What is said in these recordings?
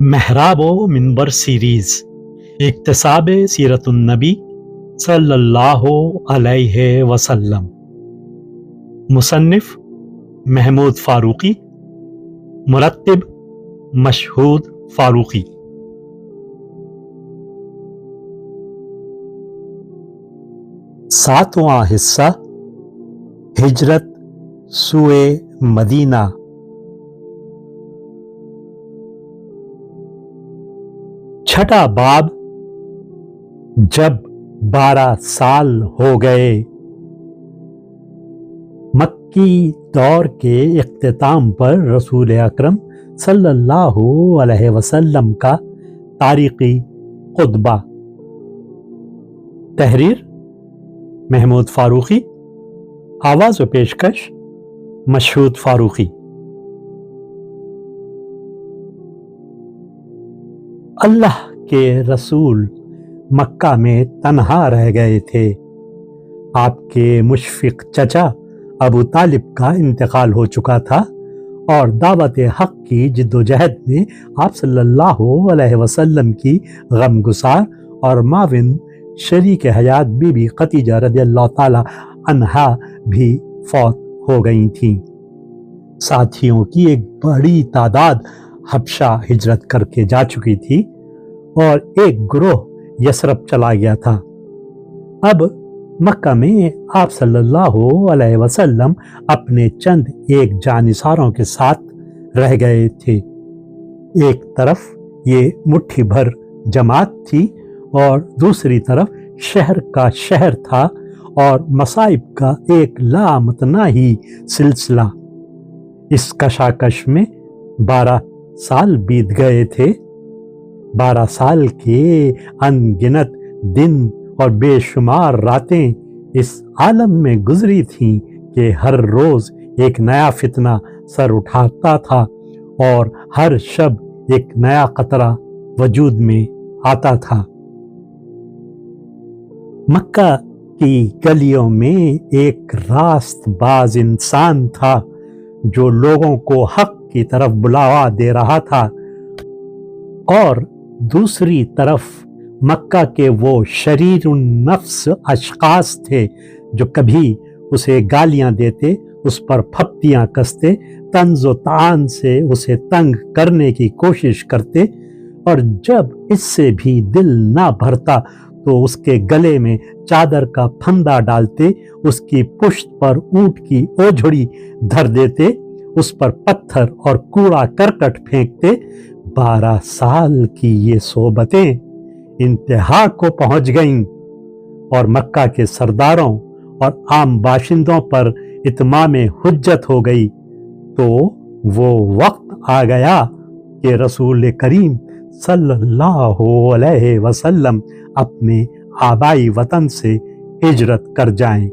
محراب و منبر سیریز اکتساب سیرت النبی صلی اللہ علیہ وسلم، مصنف محمود فاروقی، مرتب مشہود فاروقی۔ ساتواں حصہ، ہجرت سوئے مدینہ۔ چھٹا باب، جب 12 سال ہو گئے۔ مکی دور کے اختتام پر رسول اکرم صلی اللہ علیہ وسلم کا تاریخی خطبہ۔ تحریر محمود فاروقی، آواز و پیشکش مشہود فاروقی۔ اللہ کے رسول مکہ میں تنہا رہ گئے تھے۔ آپ کے مشفق چچا ابو طالب کا انتقال ہو چکا تھا اور دعوت حق کی جد و جہد میں آپ صلی اللہ علیہ وسلم کی غمگسار اور معاون شریک حیات بی بی خدیجہ رضی اللہ تعالی عنہا بھی فوت ہو گئی تھیں۔ ساتھیوں کی ایک بڑی تعداد حبشہ ہجرت کر کے جا چکی تھی اور ایک گروہ یثرب چلا گیا تھا۔ اب مکہ میں آپ صلی اللہ علیہ وسلم اپنے چند ایک جانثاروں کے ساتھ رہ گئے تھے۔ ایک طرف یہ مٹھی بھر جماعت تھی اور دوسری طرف شہر کا شہر تھا اور مصائب کا ایک لامتناہی سلسلہ۔ اس کشاکش میں 12 سال بیت گئے تھے۔ 12 سال کے ان گنت دن اور بے شمار راتیں اس عالم میں گزری تھیں کہ ہر روز ایک نیا فتنہ سر اٹھاتا تھا اور ہر شب ایک نیا خطرہ وجود میں آتا تھا۔ مکہ کی گلیوں میں ایک راست باز انسان تھا جو لوگوں کو حق کی طرف بلاوا دے رہا تھا، اور دوسری طرف مکہ کے وہ شریر النفس اشخاص تھے جو کبھی اسے گالیاں دیتے، اس پر پھپتیاں کستے، طنز و طعن سے اسے تنگ کرنے کی کوشش کرتے، اور جب اس سے بھی دل نہ بھرتا تو اس کے گلے میں چادر کا پھندا ڈالتے، اس کی پشت پر اونٹ کی اوجھڑی دھر دیتے، اس پر پتھر اور کوڑا کرکٹ پھینکتے۔ 12 سال کی یہ صحبتیں انتہا کو پہنچ گئیں اور مکہ کے سرداروں اور عام باشندوں پر اتمام حجت ہو گئی، تو وہ وقت آ گیا کہ رسول کریم صلی اللہ علیہ وسلم اپنے آبائی وطن سے ہجرت کر جائیں۔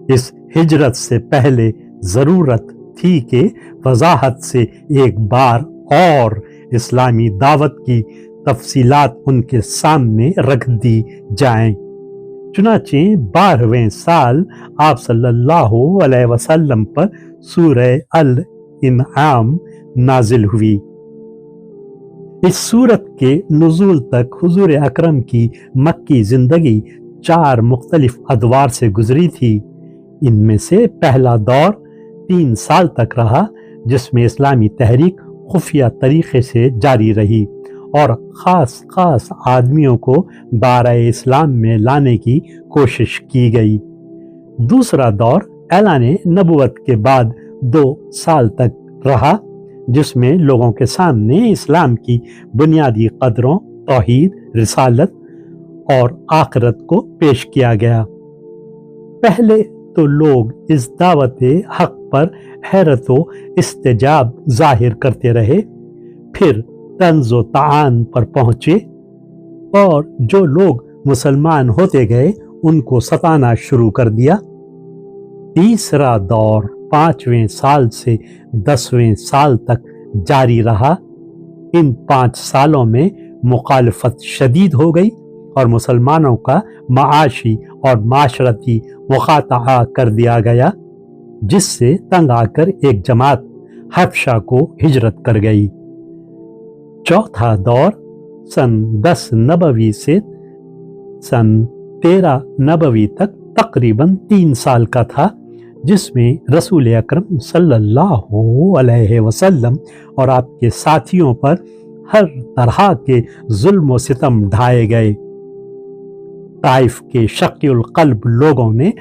اس ہجرت سے پہلے ضرورت تھی کہ وضاحت سے ایک بار اور اسلامی دعوت کی تفصیلات ان کے سامنے رکھ دی جائیں۔ چنانچہ 12ویں سال آپ صلی اللہ علیہ وسلم پر سورہ الانعام نازل ہوئی۔ اس سورت کے نزول تک حضور اکرم کی مکی زندگی 4 مختلف ادوار سے گزری تھی۔ ان میں سے پہلا دور 3 سال تک رہا، جس میں اسلامی تحریک خفیہ طریقے سے جاری رہی اور خاص آدمیوں کو دائرۂ اسلام میں لانے کی کوشش کی گئی۔ دوسرا دور اعلان نبوت کے بعد 2 سال تک رہا، جس میں لوگوں کے سامنے اسلام کی بنیادی قدروں، توحید، رسالت اور آخرت کو پیش کیا گیا۔ پہلے تو لوگ اس دعوت حق پر حیرت و استعجاب ظاہر کرتے رہے، پھر طنز و طعن پر پہنچے، اور جو لوگ مسلمان ہوتے گئے ان کو ستانا شروع کر دیا۔ تیسرا دور 5ویں سال سے 10ویں سال تک جاری رہا۔ ان 5 سالوں میں مخالفت شدید ہو گئی اور مسلمانوں کا معاشی اور معاشرتی مقاطعہ کر دیا گیا، جس سے تنگ آ کر ایک جماعت حبشہ کو ہجرت کر گئی۔ चौथा दौर सन 10 नबवी से सन 13 नबवी तक तकरीबन 3 साल का था, जिसमें रसूल अकरम सल्लल्लाहु अलैहि वसल्लम और आपके साथियों पर हर तरह के जुल्म व सितम ढाए गए। ताइफ के शकील कल्ब लोगों ने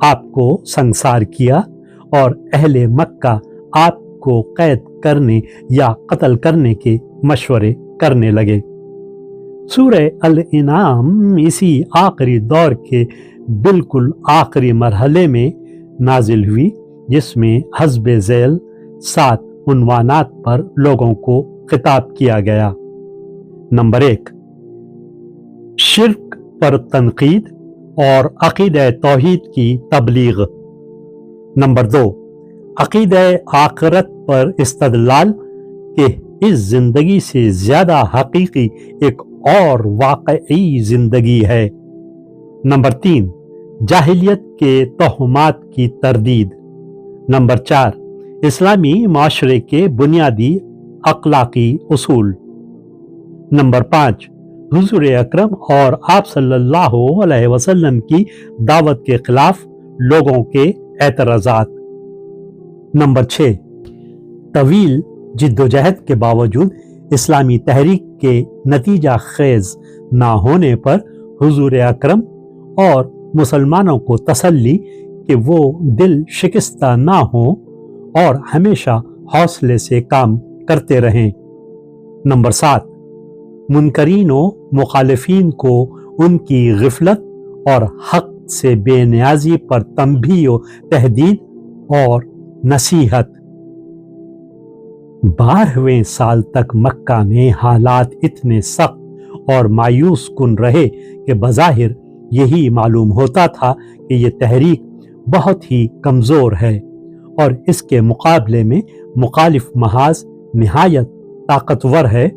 आपको संसार किया और अहले मक्का आपको कैद करने या कत्ल करने के मशवरे करने लगे। सूरह अल इनाम इसी आखिरी दौर के बिल्कुल आखिरी मरहले में नाजिल हुई, जिसमें हस्बे झैल 7 उन्वानात पर लोगों को खिताब किया गया। नंबर 1, शिर्क पर तनकीद और अकीदे तौहीद की तबलीग। नंबर 2, अकीदे आखिरत पर इस्तदलाल के इस जिंदगी से ज्यादा हकीकी एक और वाकई जिंदगी है। नंबर 3, जाहिलियत के तोहमात की तरदीद। नंबर 4, इस्लामी माशरे के बुनियादी अखलाकी उसूल। नंबर 5, हुजूर अकरम और आप सल्लल्लाहु अलैहि वसल्लम की दावत के खिलाफ लोगों के एतराजात। नंबर 6, तवील जिद्दोजहद के बावजूद इस्लामी तहरीक के नतीजा खेज ना होने पर हुजूर अकरम और मुसलमानों को तसल्ली कि वो दिल शिकस्ता ना हो और हमेशा हौसले से काम करते रहें। नंबर 7, मुनकरीन व मुखालिफीन को उनकी गिफलत और हक से बेनियाजी पर तंबीह व तहदीद और नसीहत। 12वें साल तक मक्का में हालात इतने सख्त और मायूस कुन रहे कि बज़ाहिर यही मालूम होता था कि ये तहरीक बहुत ही कमज़ोर है और इसके मुकाबले में मुखालिफ महाज निहायत ताकतवर है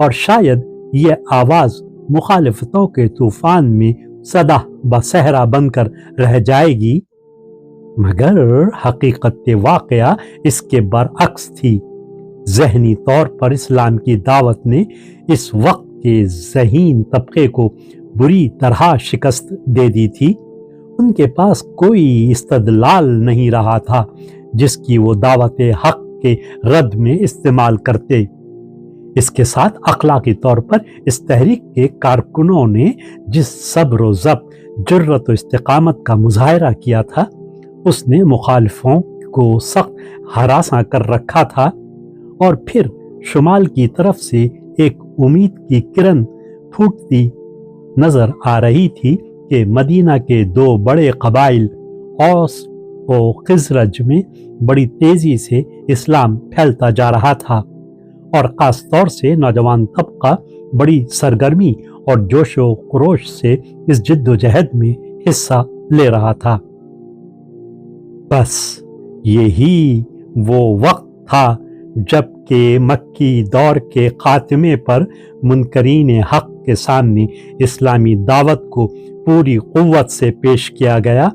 और शायद ये आवाज़ मुखालिफतों के तूफान में सदा बसहरा बनकर रह जाएगी। मगर हकीकत वाक़या इसके बरअक्स थी। ज़हनी तौर पर इस्लाम की दावत ने इस वक्त के ज़हीन तबके को बुरी तरह शिकस्त दे दी थी। उनके पास कोई इस्तदलाल नहीं रहा था जिसकी वो दावत हक के रद्द में इस्तेमाल करते। इसके साथ अखलाकी तौर पर इस तहरीक के कारकुनों ने जिस सब्र व ज़ब्त, जुर्रत व इस्तिकामत का मुजाहरा किया था, उसने मुखालिफों को सख्त हरासा कर रखा था। और फिर शुमाल की तरफ से एक उम्मीद की किरण फूटती नजर आ रही थी कि मदीना के 2 बड़े कबाइल औस और खिजरज में बड़ी तेजी से इस्लाम फैलता जा रहा था और खास तौर से नौजवान तबका बड़ी सरगर्मी और जोशो खरोश से इस जिद्दोजहद में हिस्सा ले रहा था। बस यही वो वक्त था जबकि मक्की दौर के खात्मे पर मुनकरीन हक के सामने इस्लामी दावत को पूरी कुव्वत से पेश किया गया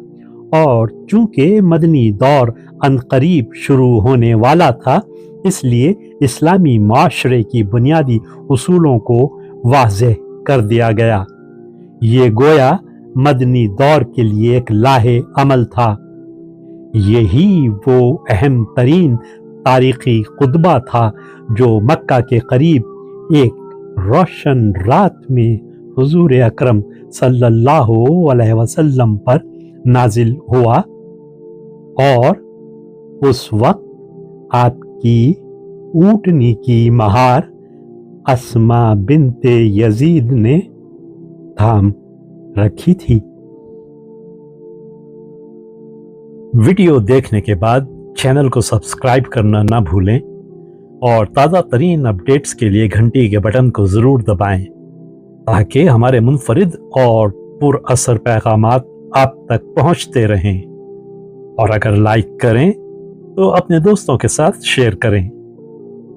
और चूंकि मदनी दौर अनकरीब शुरू होने वाला था, इसलिए इस्लामी माशरे की बुनियादी उसूलों को वाज़ेह कर दिया गया। ये गोया मदनी दौर के लिए एक लाहे अमल था। यही वो अहम तरीन तारीखी खुतबा था जो मक्का के करीब एक रोशन रात में हुजूर अकरम सल्लल्लाहु अलैहि वसल्लम पर नाजिल हुआ और उस वक्त आपकी ऊँटनी की महार अस्मा बिनते यजीद ने थाम रखी थी। वीडियो देखने के बाद चैनल को सब्सक्राइब करना ना भूलें और ताज़ा तरीन अपडेट्स के लिए घंटी के बटन को ज़रूर दबाएं ताकि हमारे मुनफरिद और पुरअसर पैगामात आप तक पहुंचते रहें। और अगर लाइक करें तो अपने दोस्तों के साथ शेयर करें।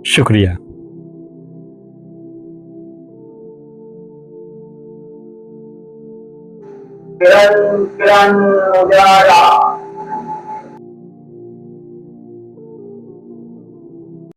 शुक्रिया। किरण किरण उजाला